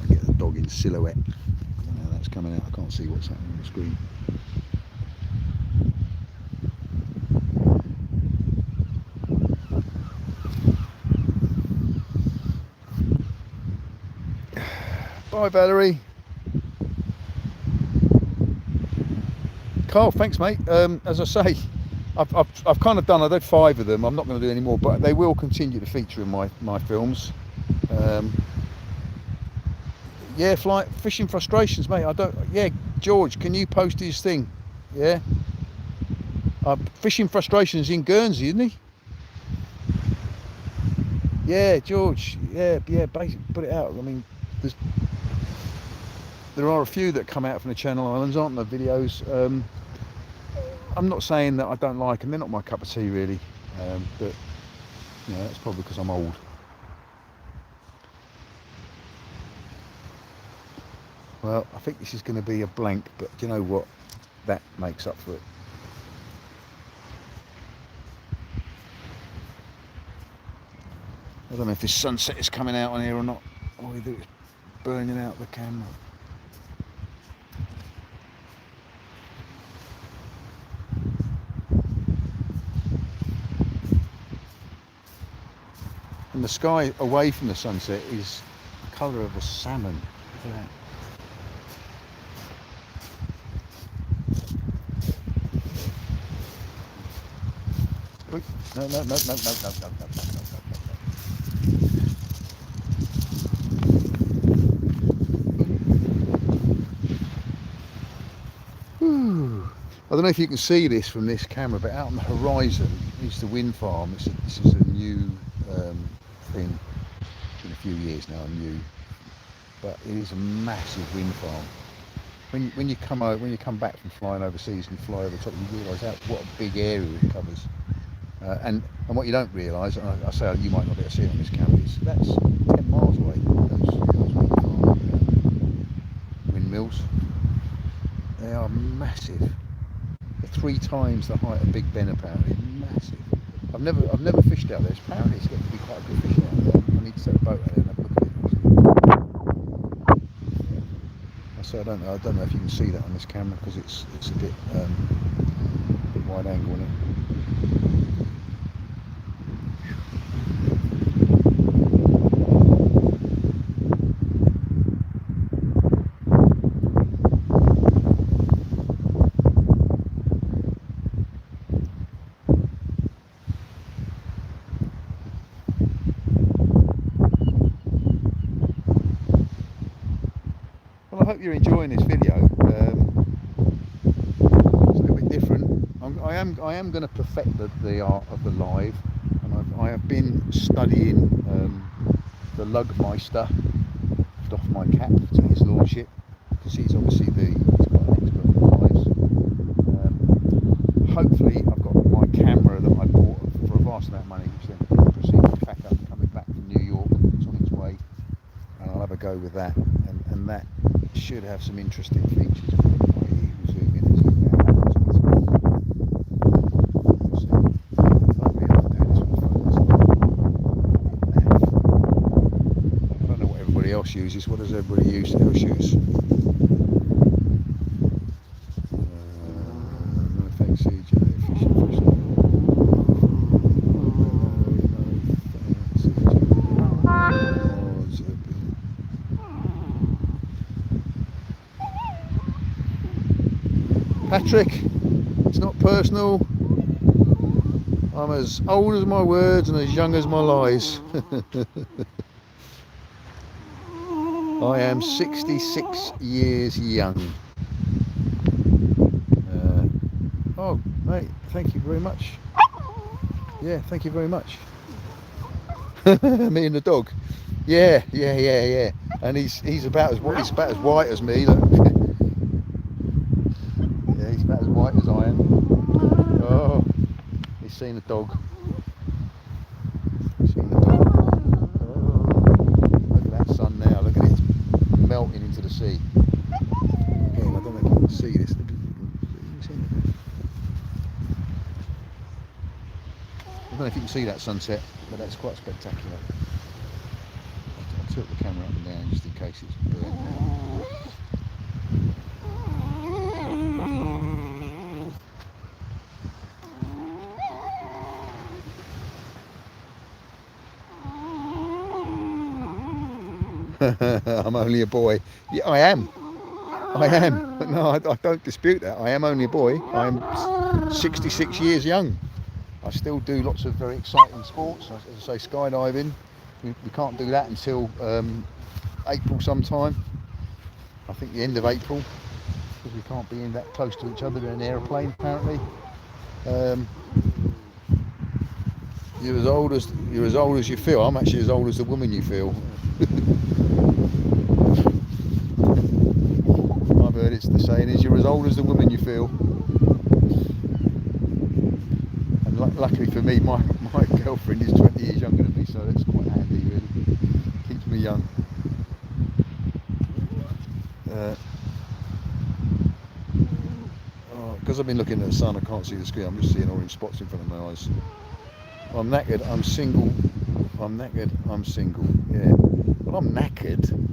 Get the dog in silhouette. I don't know how that's coming out. I can't see what's happening on the screen. Bye, Valerie. Carl, thanks, mate. As I say, I've kind of done. I did 5 of them. I'm not going to do any more, but they will continue to feature in my films. Yeah, fishing frustrations, mate. I don't. Yeah, George, can you post his thing? Yeah. Fishing frustrations in Guernsey, isn't he? Yeah, George. Yeah. Basically, put it out. I mean, there are a few that come out from the Channel Islands, aren't there? Videos. I'm not saying that I don't like them. They're not my cup of tea, really. But you know, that's probably because I'm old. Well, I think this is going to be a blank, but do you know what? That makes up for it. I don't know if this sunset is coming out on here or not. All we do is burning out the camera. And the sky away from the sunset is the colour of a salmon. Look at that. No. I don't know if you can see this from this camera, but out on the horizon is the wind farm. This is a new thing. It's been a few years now, but it is a massive wind farm. When you come back from flying overseas and fly over the top, you realise what a big area it covers. And what you don't realise, and I say you might not be able to see it on this camera, is that's 10 miles away. Those windmills. They are massive. They're 3 times the height of Big Ben, apparently. Massive. I've never fished out there. Apparently it's going to be quite a good fishing out there. I need to set a boat out there and have a look at it. I say I don't know if you can see that on this camera because it's a bit wide angle in it. Well, I hope you're enjoying this video. It's a little bit different. I am going to perfect the art of the live, and I have been studying the Lugmeister off my cap to his lordship, because he's obviously he's quite an expert in lives. Hopefully, I've got my camera that I bought for a vast amount of money, which then proceeded to pack up coming back from New York. It's on its way, and I'll have a go with that, and that should have some interesting features. We'll zoom in and zoom out. I don't know what everybody else uses. What does everybody use? No, thanks, CJ. Patrick, it's not personal. I'm as old as my words and as young as my lies. I am 66 years young. Oh, mate, thank you very much. Yeah, thank you very much. Me and the dog. Yeah. And he's about as white as me. Look. He's about as white as I am. Oh, he's seen the dog. sea. Again, I don't know if you can see this. I don't know if you can see that sunset, but that's quite spectacular. I'll tilt the camera up and down just in case it's burnt out. I'm only a boy. Yeah, I am. No, I don't dispute that. I am only a boy. I'm 66 years young. I still do lots of very exciting sports. As I say, skydiving. We can't do that until April sometime. I think the end of April, because we can't be in that close to each other in an aeroplane apparently. You're as old as you feel. I'm actually as old as the woman you feel. I've heard it's the saying is you're as old as the woman you feel. And luckily for me, my girlfriend is 20 years younger than me, so that's quite handy really. Keeps me young. Because I've been looking at the sun, I can't see the screen. I'm just seeing orange spots in front of my eyes. I'm knackered, I'm single. I'm knackered, I'm single. Yeah. Well, I'm knackered. I'm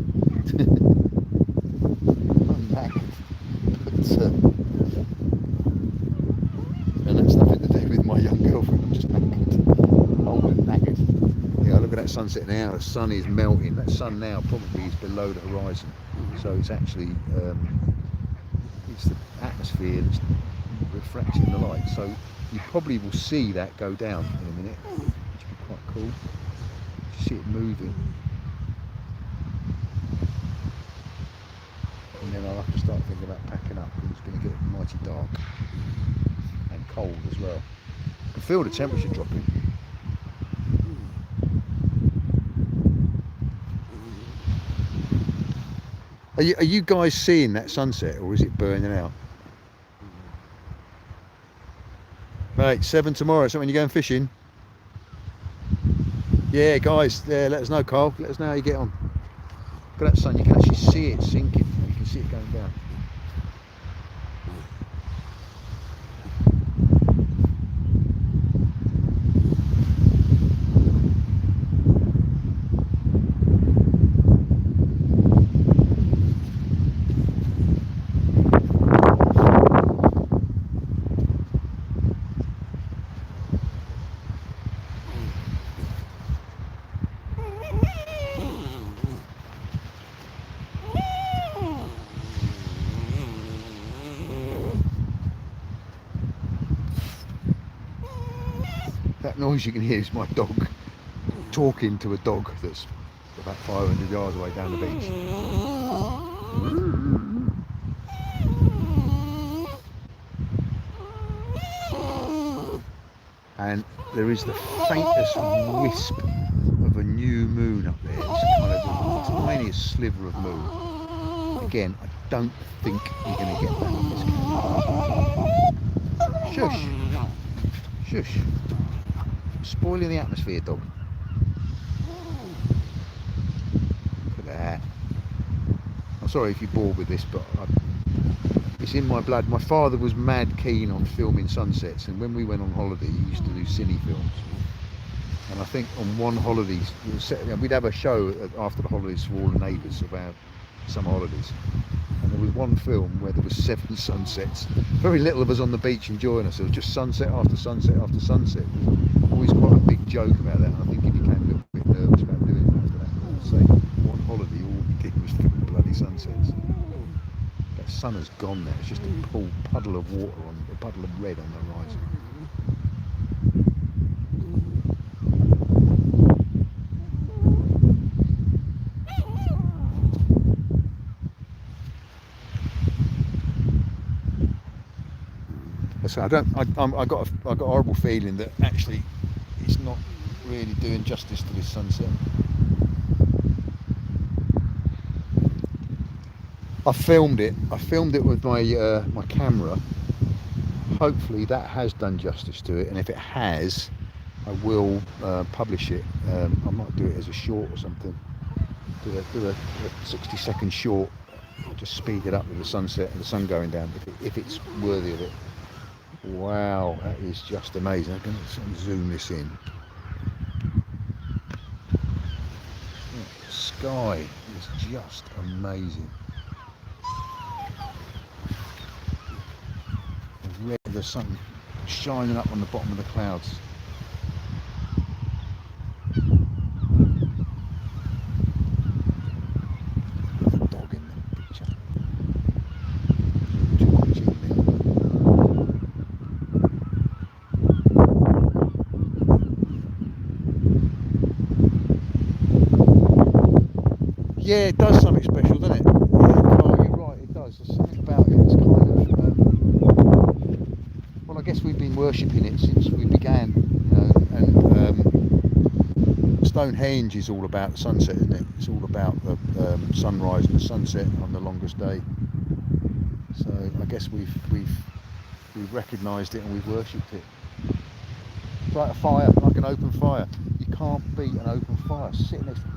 knackered. But, and that's nothing to do with my young girlfriend. I'm just knackered. Old and knackered. Yeah, look at that sunset now. The sun is melting. That sun now probably is below the horizon. So it's actually, it's the atmosphere that's refracting the light. So you probably will see that go down in a minute, which will be quite cool. You see it moving. And then I'll have to start thinking about packing up because it's going to get mighty dark and cold as well. I can feel the temperature dropping. Are you guys seeing that sunset or is it burning out? Mate, 7 tomorrow, so when you're going fishing? Yeah, guys, let us know, Carl. Let us know how you get on. Look at that sun, you can actually see it sinking. You can see it going down. That noise you can hear is my dog talking to a dog that's about 500 yards away down the beach. And there is the faintest wisp of a new moon up there. It's kind of the tiniest sliver of moon. Again, I don't think you're going to get that on this camera. Shush. Shush. Spoiling the atmosphere, dog. Look at that. I'm sorry if you're bored with this, but it's in my blood. My father was mad keen on filming sunsets, and when we went on holiday, he used to do cine films. And I think on one holiday, we'd have a show after the holidays for all the neighbours about summer holidays. And there was one film where there was 7 sunsets. Very little of us on the beach enjoying us. It was just sunset after sunset after sunset. Always quite a big joke about that, and I think he became a little bit nervous about doing it after that. So one holiday, all we did was film bloody sunsets. That sun has gone now. It's just a puddle of water a puddle of red on the horizon. So I got a horrible feeling that actually it's not really doing justice to this sunset. I filmed it with my my camera. Hopefully that has done justice to it, and if it has, I will publish it. I might do it as a short or something. Do a 60-second short I'll just speed it up with the sunset and the sun going down if it's worthy of it. Wow, that is just amazing. I'm going to zoom this in. The sky is just amazing. The sun shining up on the bottom of the clouds. There's a dog in the picture. Yeah, it does something special, doesn't it? Yeah, Carl, you're right, it does. There's something about it. It's kind of, well, I guess we've been worshipping it since we began, you know, and Stonehenge is all about the sunset, isn't it? It's all about the sunrise and the sunset on the longest day. So I guess we've recognised it and we've worshipped it. It's like a fire, like an open fire. You can't beat an open fire. Sitting next to,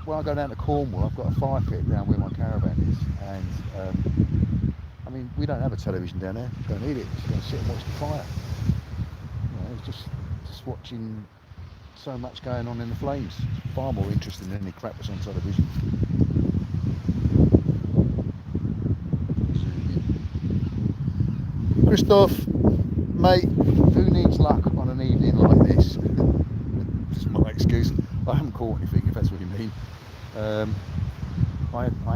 when I go down to Cornwall, I've got a fire pit down where my caravan is, and I mean, we don't have a television down there. Don't need it. Just going to sit and watch the fire. You know, it's just watching so much going on in the flames. It's far more interesting than any crap that's on television. Christoph, mate, who needs luck on an evening like this? Just my excuse. I haven't caught anything, if that's what you mean. I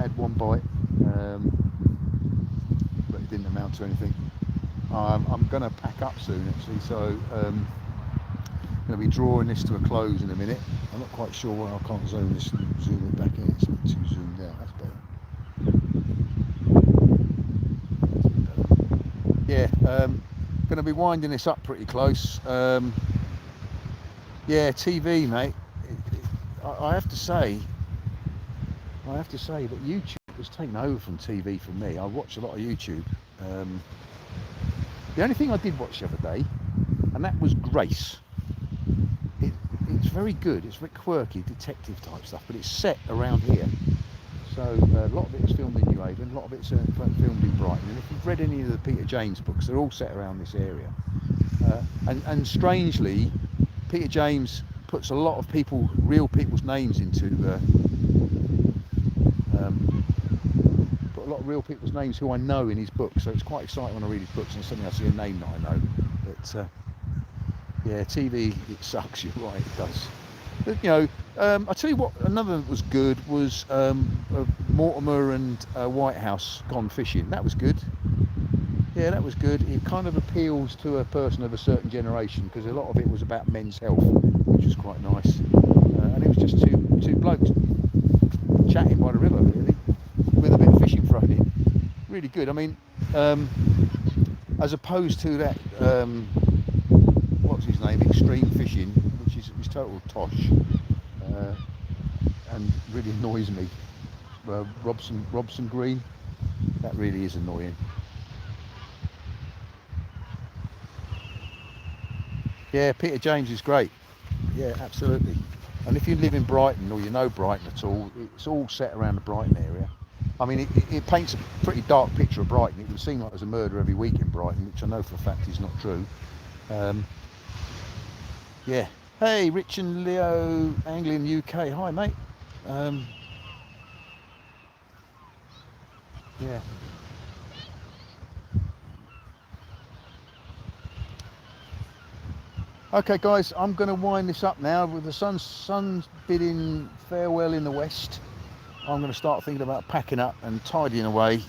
had one bite, but it didn't amount to anything. I'm going to pack up soon, actually, so I'm going to be drawing this to a close in a minute. I'm not quite sure why I can't zoom this and zoom it back in. It's not too zoomed out. That's better. Yeah, going to be winding this up pretty close. Yeah, TV, mate. I have to say that YouTube has taken over from TV for me. I watch a lot of YouTube. The only thing I did watch the other day, and that was Grace. It's very good. It's very quirky, detective type stuff, but it's set around here. So a lot of it is filmed in New Haven, a lot of it's filmed in Brighton. And if you've read any of the Peter James books, they're all set around this area. And strangely, Peter James puts a lot of real people's names into put a lot of real people's names who I know in his books. So it's quite exciting when I read his books and suddenly I see a name that I know. But yeah, TV, it sucks. You're right, it does. But, you know, I tell you what, another that was good was Mortimer and Whitehouse gone fishing. That was good. Yeah, that was good. It kind of appeals to a person of a certain generation because a lot of it was about men's health, which was quite nice. And it was just two blokes chatting by the river, really, with a bit of fishing thrown in. Really good. I mean, as opposed to that, what's his name, extreme fishing, which is total tosh, and really annoys me. Robson Green, that really is annoying. Yeah, Peter James is great. Yeah, absolutely. And if you live in Brighton or you know Brighton at all, it's all set around the Brighton area. I mean, it paints a pretty dark picture of Brighton. It would seem like there's a murder every week in Brighton, which I know for a fact is not true. Yeah. Hey, Rich and Leo, Anglian UK. Hi, mate. Yeah. Okay, guys, I'm going to wind this up now. With the sun's bidding farewell in the west, I'm going to start thinking about packing up and tidying away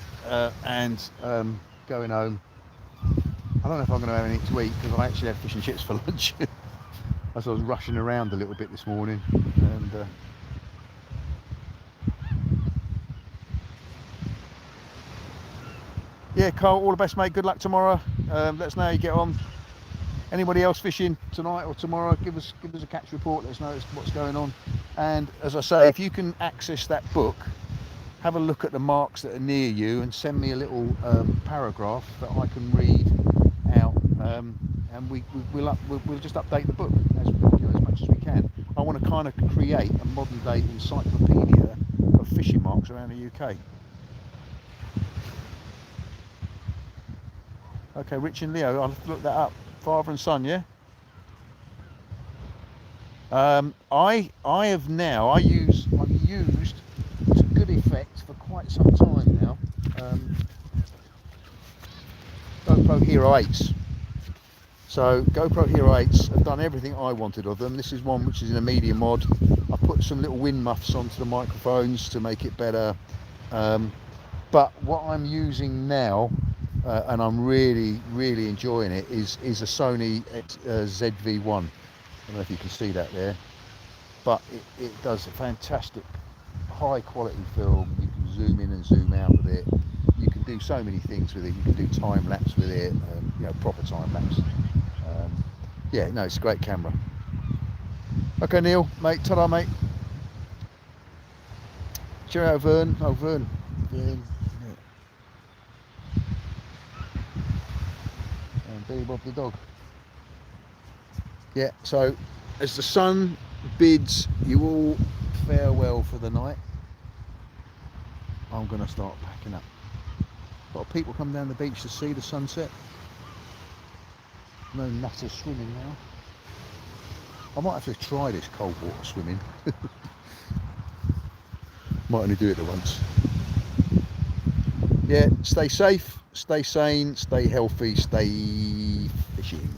and going home. I don't know if I'm going to have anything to eat because I actually had fish and chips for lunch. As I was rushing around a little bit this morning. And yeah, Carl, all the best, mate. Good luck tomorrow. Let us know how you get on. Anybody else fishing tonight or tomorrow, give us a catch report. Let us know what's going on. And as I say, if you can access that book, have a look at the marks that are near you and send me a little paragraph that I can read out, and we'll just update the book as much as we can. I want to kind of create a modern day encyclopedia of fishing marks around the UK. Okay, Rich and Leo, I'll have to look that up. Father and son, yeah? I've used to good effect for quite some time now. Um, GoPro Hero 8s. So GoPro Hero 8s have done everything I wanted of them. This is one which is in a media mod. I put some little wind muffs onto the microphones to make it better. But what I'm using now, and I'm really enjoying it, is a Sony ZV-1. I don't know if you can see that there, but it does a fantastic high quality film. You can zoom in and zoom out with it. You can do so many things with it. You can do time lapse with it, proper time lapse. Yeah, no, it's a great camera. Okay, Neil, mate, ta-da, mate. Cheerio, Vern. Oh, Vern. Yeah. And Billy Bob the dog. Yeah, so as the sun bids you all farewell for the night, I'm going to start packing up. A lot of people come down the beach to see the sunset. No nutters swimming now. I might have to try this cold water swimming. Might only do it once. Yeah, stay safe, stay sane, stay healthy, stay fishing.